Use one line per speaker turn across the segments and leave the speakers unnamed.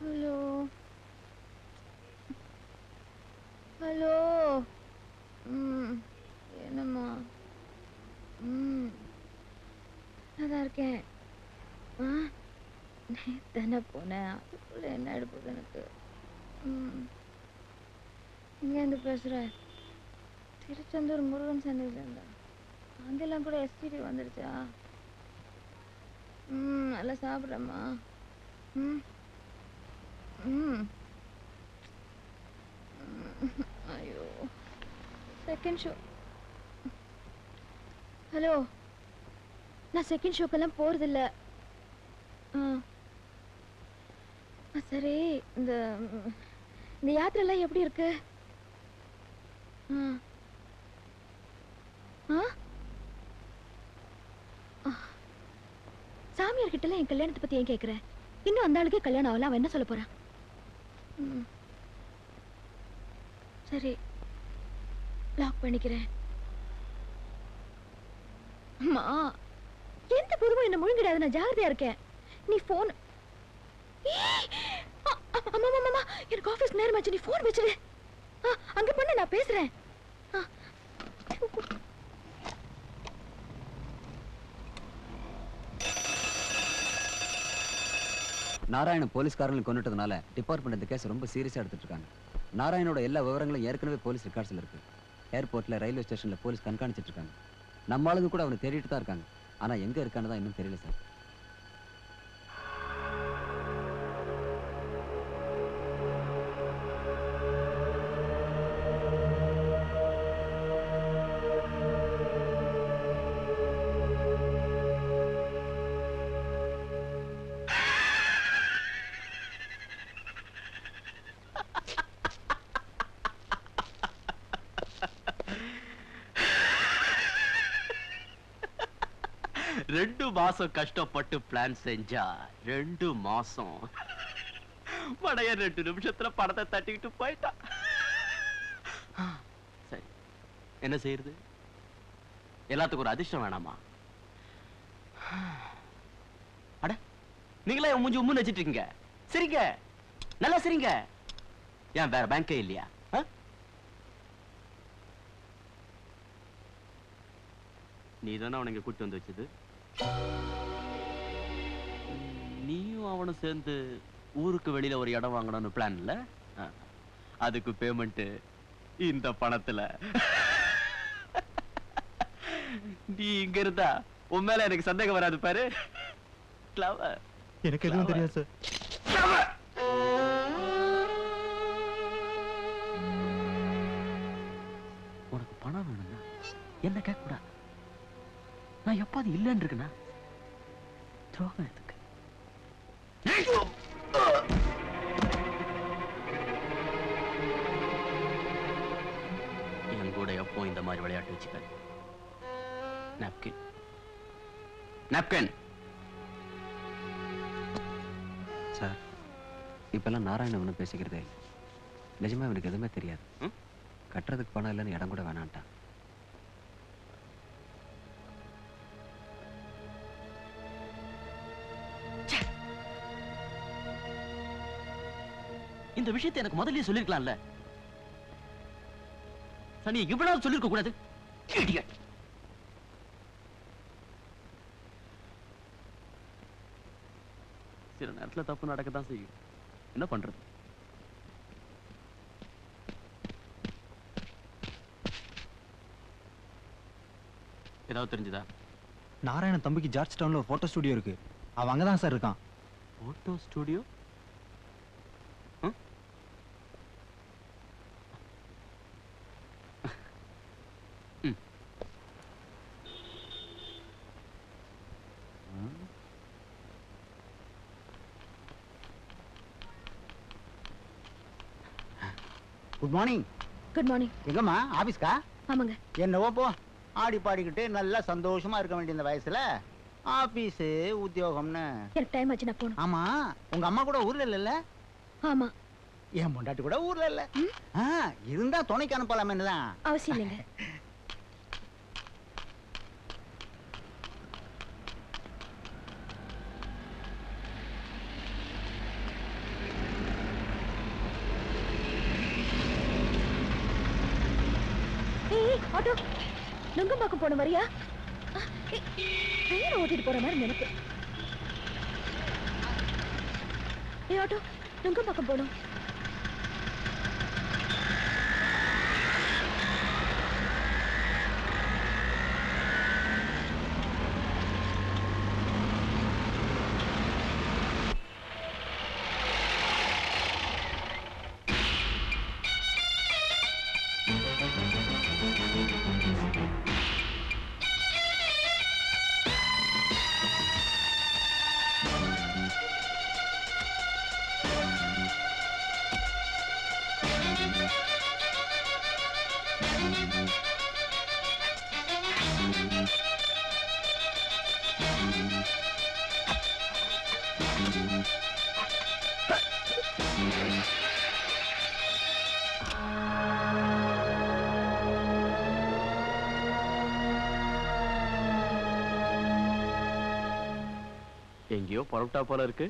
Hello hello. என்னம்மா? நல்லா இருக்கேன். தானே போனேன், அதுக்குள்ள என்ன எடுப்பது எனக்கு? இங்கேருந்து பேசுகிற? திருச்செந்தூர் முருகன் சந்தையிலேருந்தா? அங்கெல்லாம் கூட எஸ்டிடி வந்துடுச்சா? நல்லா சாப்பிட்றேம்மா. ஐயோ, செகண்ட் ஷோ. ஹலோ, நான் செகண்ட் ஷோக்கெல்லாம் போகிறதில்ல. சரி, இந்த இந்த யாத்திரைலாம் எப்படி இருக்கு? சாமியார் கிட்ட என் கல்யாணத்தை பத்தி ஏன் கேக்குற? இன்னும் அந்த ஆளுக்கே கல்யாணம் ஆகல, அவன் என்ன சொல்ல போறான்? சரி, லாக் பண்ணிக்கிறேன். அம்மா, எந்த பொறுப்பும் என்ன முழுங்கிடாது, நான் ஜாகிரதையா இருக்கேன். நீ போன். அம்மா அம்மா, எனக்கு ஆபீஸ் நேரமாச்சு, நீ போன் வச்சிரு. அங்க பண்ண, நான் பேசுறேன்.
நாராயண போலீஸ்காரங்களை கொண்டுட்டதுனால டிபார்ட்மெண்ட் இந்த கேஸ் ரொம்ப சீரியஸா எடுத்துட்டு இருக்காங்க. நாராயணோட எல்லா விவரங்களும் ஏற்கனவே போலீஸ் ரெக்கார்ட்ஸ்ல இருக்கு. ஏர்போர்ட்ல, ரயில்வே ஸ்டேஷன்ல போலீஸ் கண்காணிச்சிட்டு இருக்காங்க. நம்ம ஆளுங்க கூட அவனை தேடிட்டு தான் இருக்காங்க. ஆனா எங்க இருக்கான்னு தான் இன்னும் தெரியல சார்.
ரெண்டு மாசம் கஷ்டப்பட்டு பிளான் செஞ்சா 2 மாசம் படைய 2 நிமிஷத்துல படத்தை தட்டிக்கிட்டு போயிட்டான். சரி, என்ன செய்யறது? எல்லாத்துக்கும் ஒரு அதிர்ஷ்டம் வேணாமா? அட, நீங்களே மூஞ்சி உம்முன்னு வச்சிட்டு இருக்கீங்க. சரிங்க, நல்லா சரிங்க. ஏன் வேற பேங்கே இல்லையா? நீ தானே அவனை கூட்டி வந்து வச்சது. நீயும் அவனும் சேர்ந்து ஊருக்கு வெளியில ஒரு இடம் வாங்கணும்னு பிளான் இல்ல? அதுக்கு பேமெண்ட் இந்த பணத்துல. நீ இங்க இருந்தா உன் மேல எனக்கு சந்தேகம் வராது பாரு.
எனக்கு எதுவும் தெரியாது சார்.
உனக்கு பணம் வேணும்னா என்ன கேட்க கூடாது. நான் எப்ப அது இல்லைன்னு இருக்குன்னா துரோகம் எதுக்கு? என் கூட எப்போ இந்த மாதிரி விளையாட்டு வச்சுக்காது. Napkin napkin.
சார், இப்பெல்லாம் நாராயணவனு பேசிக்கிறதே நிஜமா இவனுக்கு எதுவுமே தெரியாது. கட்டுறதுக்கு பணம் இல்லைன்னு இடம் கூட வேணான்ட்டான்.
இந்த விஷயத்தை எனக்கு முதல்லயே சொல்லிருக்கலாம்ல. சனி இவ்வளவு சொல்லிருக்க கூடாது. சில நேரத்துல தப்பு நடக்கத்தான் செய்யும். என்ன பண்றது? ஏதாவது தெரிஞ்சுதா?
நாராயணன் தம்பிக்கு ஜார்ஜ் டவுன்ல போட்டோ ஸ்டுடியோ இருக்கு. அவன் அங்கதான் சார் இருக்கான்.
Photo studio?
Good morning.
Good morning.
எங்கம்மா, ஆபீஸ்க்கா?
ஆமாங்க.
என்னவோ போ, ஆடி பாடிக்கிட்டு நல்லா சந்தோஷமா இருக்க வேண்டிய இந்த வயசுல ஆபீஸ் உத்தியோகம்னு.
எனக்கு டைம் ஆச்சு, நான் போகணும்.
ஆமா, உங்க அம்மா கூட ஊர்ல இல்ல?
ஆமா.
என் பொண்டாட்டி கூட ஊர்ல இல்ல. இருந்தா துணைக்கு அனுப்பலாம் என்னதான்.
அவசியம் இல்லைங்க. ஆட்டோ நுங்கம்பாக்கம் போன வரியா? ட்ரெயின் ஓட்டிட்டு போற மாதிரி நினைப்பு. ஆட்டோ நுங்கம்பாக்கம் போகணும்.
எங்கேயோ பரோட்டா போல இருக்கு.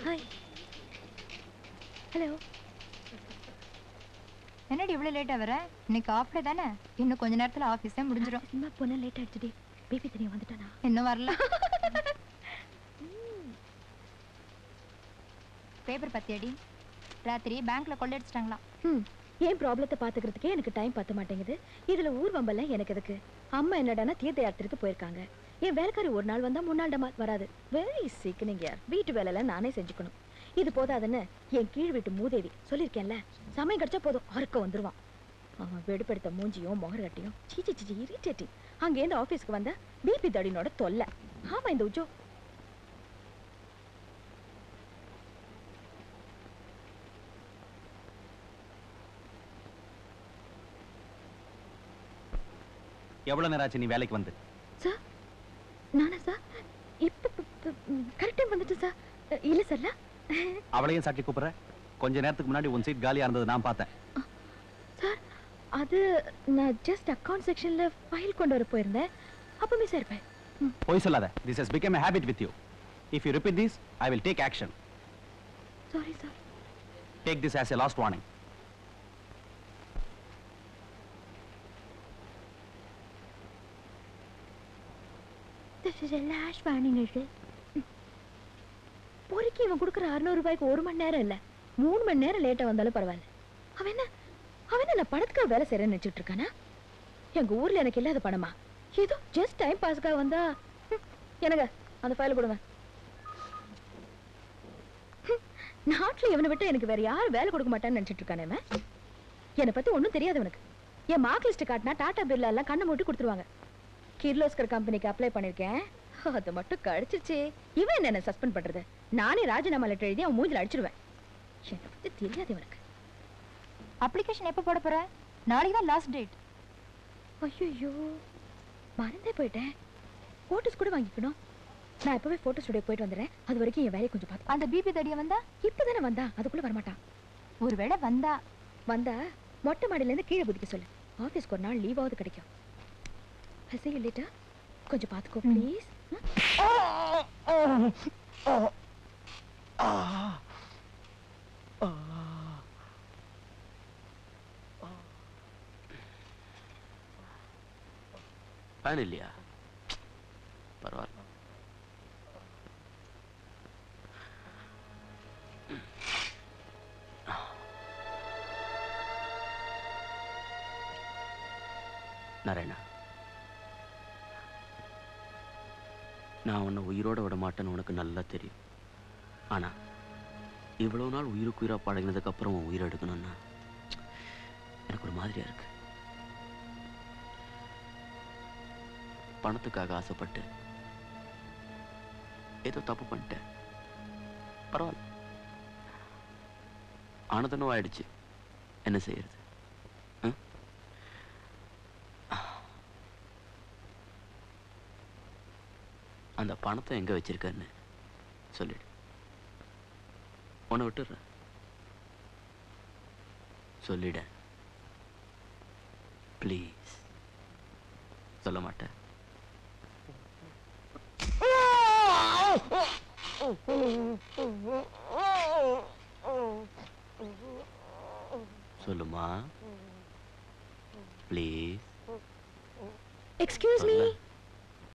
ஹாய். ஹலோ.
என்னடி இவ்வளவு லேட்டா வர? இன்னைக்கு ஆஃப் டே தானே? இன்னும் கொஞ்ச நேரத்துல ஆபீஸே முடிஞ்சிரும்.
சினிமா போனா லேட் ஆயிடுச்சுடி. பேபி தனியா வந்துட்டானா?
இன்னும் வரல. பேப்பர் பத்தியடி. ராத்திரி பேங்க்ல கொள்ளையடிச்சிட்டாங்களாம்.
ஏன் ப்ராப்ளத்தை பாத்துக்கிறதுக்கே எனக்கு டைம் பத்த மாட்டேங்குது. இதுல ஊர் வம்பெல்லாம் எனக்கு எதுக்கு? அம்மா என்னடானா தீர்த்த யாத்திரைக்கு போயிருக்காங்க. என் வேலைக்காரி ஒரு நாள் வந்தா 3 நாள் டமால் வராது. வெரி சீக்கிரம் யார் வீட்டு வேலையெல்லாம் நானே செஞ்சுக்கணும். இது போதாதுன்னு என் கீழ் வீட்டு மூதேவி சொல்லியிருக்கேன்ல, சமயம் கிடைச்சா போதும் அறுக்க வந்துருவான். அவன் வெடுப்படுத்த மூஞ்சியும் முகரட்டியும் சீச்சி சீச்சி இரிட்டேட்டிங். அங்கேருந்து ஆஃபீஸ்க்கு வந்தா பிபி தடினோட தொல்லை. ஆமா இந்த உஜோ
எவ்வளவு நேரம் ஆச்சு நீ வேலைக்கு வந்து?
சார் நானா சார்? இப்ப கரெக்ட் டைம் வந்துட்டு சார். இல்ல சார்ல
அவளையும் சாட்சி கூப்பிடுற? கொஞ்ச நேரத்துக்கு முன்னாடி உன் சீட் காலியா இருந்தது நான் பார்த்தேன்.
சார் அது நான் ஜஸ்ட் அக்கவுண்ட் செக்ஷன்ல ஃபைல் கொண்டு வர போயிருந்தேன். அப்ப மிஸ் ஆயிருப்பேன்.
போய் சொல்லாத. This has become a habit with you. If you repeat this, I will take action.
Sorry sir.
Take this as a last warning.
This is a last warning. பொறுக்கி இவன் கொடுக்குற 600 ரூபாய்க்கு 1 மணி நேரம் இல்ல 3 மணி நேரம் லேட்டா வந்தாலும் பரவாயில்ல. அவன் என்ன நான் பணத்துக்காக வேலை செய்யறேன்னு நினைச்சிட்டு இருக்கானா? எங்க ஊர்ல எனக்கு இல்லாத பணமா? ஏதோ ஜஸ்ட் டைம் பாஸ்க்காக வந்தா. எனக்கு அந்த ஃபைல் கொடுங்க. நாட்டுல இவனை விட்டு எனக்கு வேற யாரும் வேலை கொடுக்க மாட்டான்னு நினைச்சிட்டு இருக்கானே. என்னை பத்தி ஒன்னும் தெரியாது உனக்கு. என் மார்க் லிஸ்ட் காட்டினா டாடா பிர்லா எல்லாம் கண்ணை மூட்டி கொடுத்துருவாங்க. கிர்லோஸ்கர் கம்பெனிக்கு அப்ளை பண்ணிருக்கேன். அது மட்டும் கடிச்சிருச்சு. இவன் என்ன சஸ்பெண்ட் பண்றது? நானே ராஜினாமா லெட்டர் எழுதி அவன் மூஞ்சில அடிச்சிருவேன். என்னை பத்தி தெரியாது இவனுக்கு.
அப்ளிகேஷன் எப்ப போட போற? நாளைக்கு தான் லாஸ்ட் டேட்.
ஐயோ மறந்தே போயிட்டேன். போட்டோஸ் கூட வாங்கிக்கணும். நான் இப்பவே போட்டோ ஸ்டுடியோ போயிட்டு வந்துடுறேன். அது வரைக்கும் என் வேலையை கொஞ்சம் பார்த்து.
அந்த பிபி தடிய வந்தா?
இப்பதானே வந்தா, அதுக்குள்ள வரமாட்டான்.
ஒருவேளை வந்தா
மொட்டை மாடியில இருந்து கீழே குதிக்க சொல்லு. ஆபீஸ்க்கு ஒரு நாள் லீவாவது கிடைக்கும். ஹசி இல்லட்டா கொஞ்சம் பாத்துக்கோ ப்ளீஸ்.
ஃபேன் இல்லையா? பரவாயில்ல. நாராயணா, நான் உன்னை உயிரோட விட மாட்டேன்னு உனக்கு நல்லா தெரியும். ஆனா இவ்வளவு நாள் உயிருக்கு உயிரா பழகினதுக்கு அப்புறம் உன் உயிரை எடுக்கணும்னா எனக்கு ஒரு மாதிரியா இருக்கு. பணத்துக்காக ஆசைப்பட்டு ஏதோ தப்பு பண்ணிட்டேன். பரவாயில்ல, ஆனதனும் ஆயிடுச்சு. என்ன செய்யறது? அந்த பணத்தை எங்க வச்சிருக்கன்னு சொல்லிடு. உன்னை விட்டுற சொல்லிட ப்ளீஸ். சொல்ல மாட்டேன். சொல்லுமா ப்ளீஸ்.
Excuse me.